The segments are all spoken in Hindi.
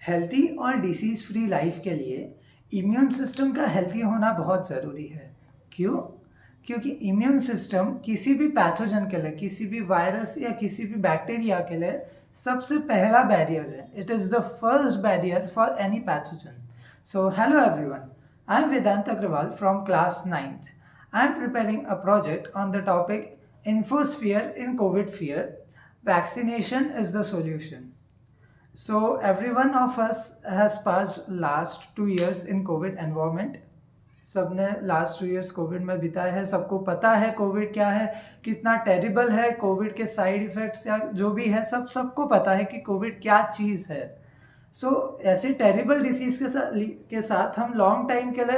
हेल्थी और डिसीज फ्री लाइफ के लिए इम्यून सिस्टम का हेल्थी होना बहुत ज़रूरी है। क्यों? क्योंकि इम्यून सिस्टम किसी भी पैथोजन के लिए, किसी भी वायरस या किसी भी बैक्टीरिया के लिए सबसे पहला बैरियर है। It is the first barrier for any pathogen. So hello everyone, I am Vedant Agarwal from class 9th. I am preparing a project on the topic Infosphere in COVID fear. Vaccination is the solution. So every one of us has passed last 2 years in COVID environment. सबने लास्ट 2 years कोविड में बिताया है। सबको पता है कोविड क्या है, कितना टेरिबल है, कोविड के साइड इफ़ेक्ट्स या जो भी है सबको पता है कि कोविड क्या चीज़ है। ऐसे टेरिबल डिसीज़ के साथ हम लॉन्ग टाइम के लिए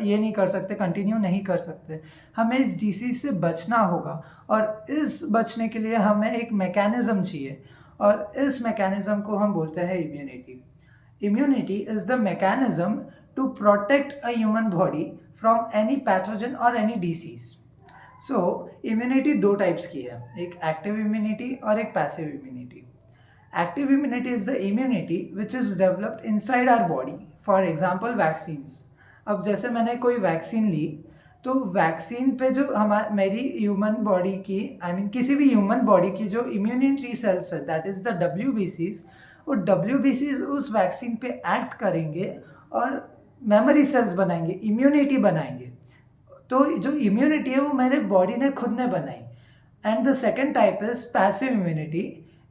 ये नहीं कर सकते, कंटिन्यू नहीं कर सकते। हमें इस डिसीज़ से बचना होगा और इस बचने के लिए हमें एक मैकेनिज़्म चाहिए और इस मैकेनिज़्म को हम बोलते हैं immunity. Immunity is the mechanism to protect a human body from any pathogen और एनी डिसीज़। इम्यूनिटी दो टाइप्स की है, एक एक्टिव इम्यूनिटी और एक passive immunity. Active immunity is the immunity which is developed inside our body. For example, vaccines. अब जैसे मैंने कोई वैक्सीन ली तो वैक्सीन पे जो मेरी ह्यूमन बॉडी की किसी भी ह्यूमन बॉडी की जो इम्यूनिटी सेल्स है, दैट इज़ द WBCs, वो WBCs उस वैक्सीन पे एक्ट करेंगे और मेमोरी सेल्स बनाएंगे, इम्यूनिटी बनाएंगे। तो जो इम्यूनिटी है वो मेरे बॉडी ने खुद ने बनाई। And the second type is passive immunity,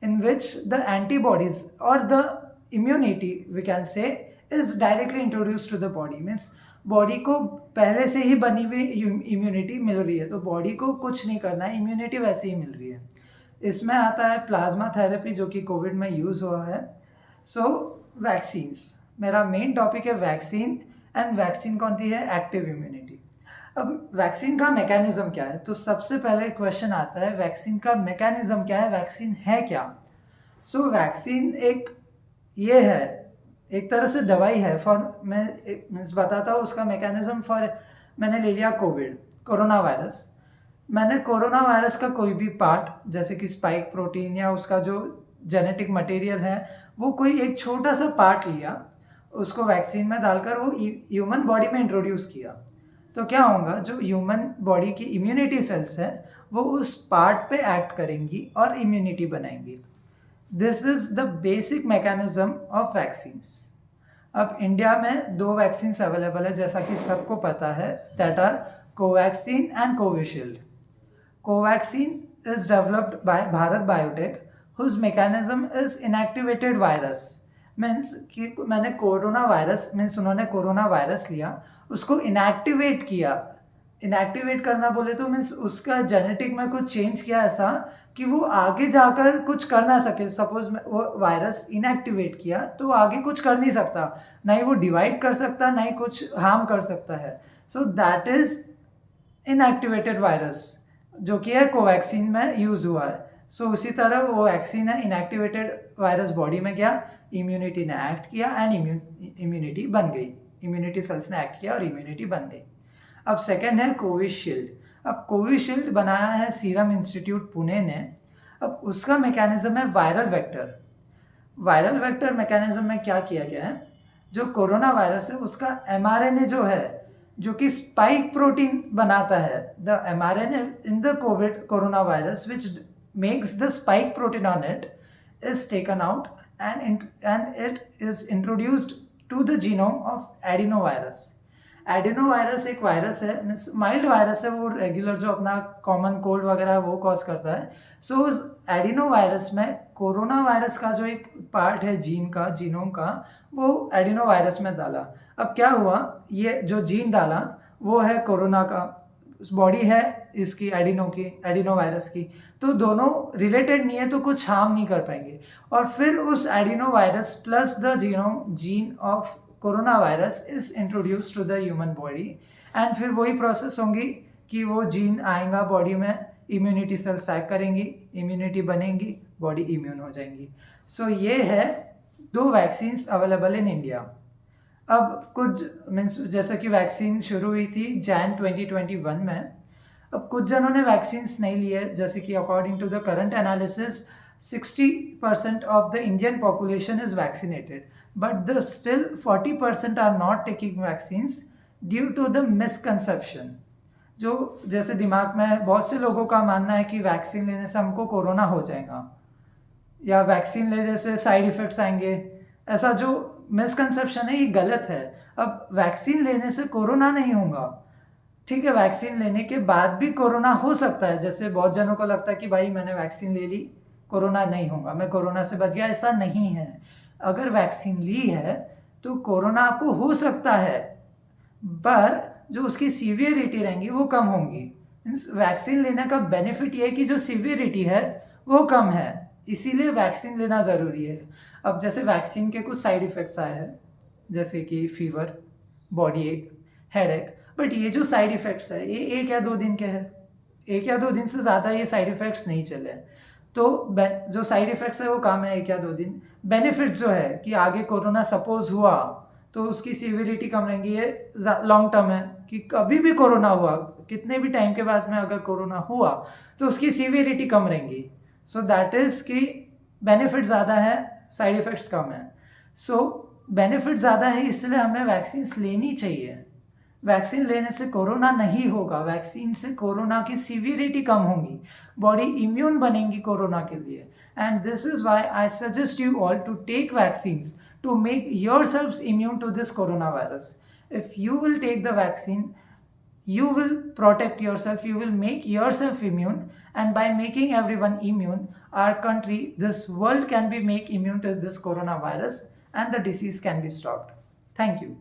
in which the antibodies or the immunity we can say is directly introduced to the body. Means body को पहले से ही बनी हुई इम्यूनिटी मिल रही है, तो बॉडी को कुछ नहीं करना है, इम्यूनिटी वैसे ही मिल रही है। इसमें आता है प्लाज्मा थेरेपी जो कि कोविड में यूज़ हुआ है। वैक्सीन्स, मेरा मेन टॉपिक है वैक्सीन, एंड वैक्सीन कौन सी है? Active immunity. अब वैक्सीन का मैकेनिज्म क्या है? तो सबसे पहले क्वेश्चन आता है वैक्सीन का मैकेनिज्म क्या है, वैक्सीन है क्या? वैक्सीन ये है, एक तरह से दवाई है। मैं बताता हूँ उसका मैकेनिज्म। मैंने ले लिया कोरोना वायरस। मैंने कोरोना वायरस का कोई भी पार्ट, जैसे कि स्पाइक प्रोटीन या उसका जो जेनेटिक मटेरियल है, वो कोई एक छोटा सा पार्ट लिया, उसको वैक्सीन में डालकर वो ह्यूमन बॉडी में इंट्रोड्यूस किया। तो क्या होगा, जो ह्यूमन बॉडी की इम्यूनिटी सेल्स है वो उस पार्ट पे एक्ट करेंगी और इम्यूनिटी बनाएंगी। This is the basic mechanism of vaccines. अब इंडिया में 2 वैक्सीन्स अवेलेबल है, जैसा कि सबको पता है, that are Covaxin and Covishield. Covaxin is developed by Bharat Biotech, whose mechanism is inactivated virus. Means कि मैंने कोरोना वायरस, उन्होंने कोरोना वायरस लिया, उसको इनएक्टिवेट किया। इनएक्टिवेट करना बोले तो मीन्स उसका जेनेटिक में कुछ चेंज किया ऐसा कि वो आगे जाकर कुछ कर ना सके। सपोज वो वायरस इनएक्टिवेट किया तो आगे कुछ कर नहीं सकता, ना ही वो डिवाइड कर सकता, ना ही कुछ हार्म कर सकता है। दैट इज इनएक्टिवेटेड वायरस, जो कि है कोवैक्सीन में यूज हुआ है। उसी तरह वो वैक्सीन है, इनएक्टिवेटेड वायरस बॉडी में गया, इम्यूनिटी ने एक्ट किया एंड इम्यूनिटी बन गई। इम्यूनिटी सेल्स ने एक्ट किया और इम्यूनिटी बन गई। अब सेकेंड है कोविशील्ड। अब कोविशील्ड बनाया है सीरम इंस्टीट्यूट पुणे ने। अब उसका मैकेनिज्म है viral vector. Viral vector mechanism में क्या किया गया है, जो कोरोना वायरस है उसका mRNA जो है, जो कि स्पाइक प्रोटीन बनाता है, the mRNA in the corona virus which makes the spike protein on it is taken out and it is introduced to the genome of adenovirus. Adenovirus एक वायरस है, मीन्स माइल्ड वायरस है, वो रेगुलर जो अपना कॉमन कोल्ड वगैरह है वो कॉज करता है। उस एडिनोवायरस में कोरोना वायरस का जो एक पार्ट है जीनोम का, वो एडिनोवायरस में डाला। अब क्या हुआ, ये जो जीन डाला वो है कोरोना का, बॉडी है इसकी एडिनो वायरस की, तो दोनों रिलेटेड नहीं है तो कुछ हार्म नहीं कर पाएंगे। और फिर उस adeno virus plus the gene of corona virus is introduce to the human body, and फिर वही प्रोसेस होंगी कि वो जीन आएगा बॉडी में, इम्यूनिटी सेल्स एक्ट करेंगी, इम्यूनिटी बनेंगी, बॉडी इम्यून हो जाएंगी। ये है 2 वैक्सीन्स अवेलेबल इन इंडिया। अब कुछ मीन्स जैसे कि वैक्सीन शुरू हुई थी जैन 2021 में। अब कुछ जनों ने वैक्सीन्स नहीं लिए, जैसे कि according to the current analysis 60% of the Indian population is vaccinated, but still 40% are not taking vaccines due to the misconception. जो जैसे दिमाग में बहुत से लोगों का मानना है कि वैक्सीन लेने से हमको कोरोना हो जाएगा या वैक्सीन लेने से साइड इफ़ेक्ट्स आएंगे, ऐसा जो मिसकंसेप्शन है ये गलत है। अब वैक्सीन लेने से कोरोना नहीं होगा, ठीक है, वैक्सीन लेने के बाद भी कोरोना हो सकता है। जैसे बहुत जनों को लगता है कि भाई मैंने वैक्सीन ले ली, कोरोना नहीं होगा, मैं कोरोना से बच गया, ऐसा नहीं है। अगर वैक्सीन ली है तो कोरोना आपको हो सकता है, पर जो उसकी सीवियरिटी रहेंगी वो कम होंगी। मीन्स वैक्सीन लेने का बेनिफिट ये है कि जो सीवियरिटी है वो कम है, इसीलिए वैक्सीन लेना ज़रूरी है। अब जैसे वैक्सीन के कुछ साइड इफ़ेक्ट्स आए हैं, जैसे कि फीवर, बॉडी एक, हेड एक, बट ये जो साइड इफ़ेक्ट्स है ये 1 या 2 दिन के हैं, 1 या 2 दिन से ज़्यादा ये साइड इफ़ेक्ट्स नहीं चले। तो जो साइड इफ़ेक्ट्स है वो कम है 1 या 2 दिन। बेनिफिट्स जो है कि आगे कोरोना सपोज हुआ तो उसकी सीवियरिटी कम रहेंगी, ये लॉन्ग टर्म है कि कभी भी कोरोना हुआ, कितने भी टाइम के बाद में अगर कोरोना हुआ तो उसकी सीवियरिटी कम रहेंगी। सो दैट इज़ कि बेनिफिट ज़्यादा है, साइड इफ़ेक्ट्स कम है। सो बेनिफिट ज़्यादा है इसलिए हमें वैक्सीन्स लेनी चाहिए। वैक्सीन लेने से कोरोना नहीं होगा, वैक्सीन से कोरोना की सीवियरिटी कम होगी, बॉडी इम्यून बनेगी कोरोना के लिए। And this is why I suggest you all to take vaccines to make yourselves immune to this coronavirus. If you will take the vaccine, you will protect yourself, you will make yourself immune, and by making everyone immune, our country, this world can be made immune to this coronavirus and the disease can be stopped. Thank you.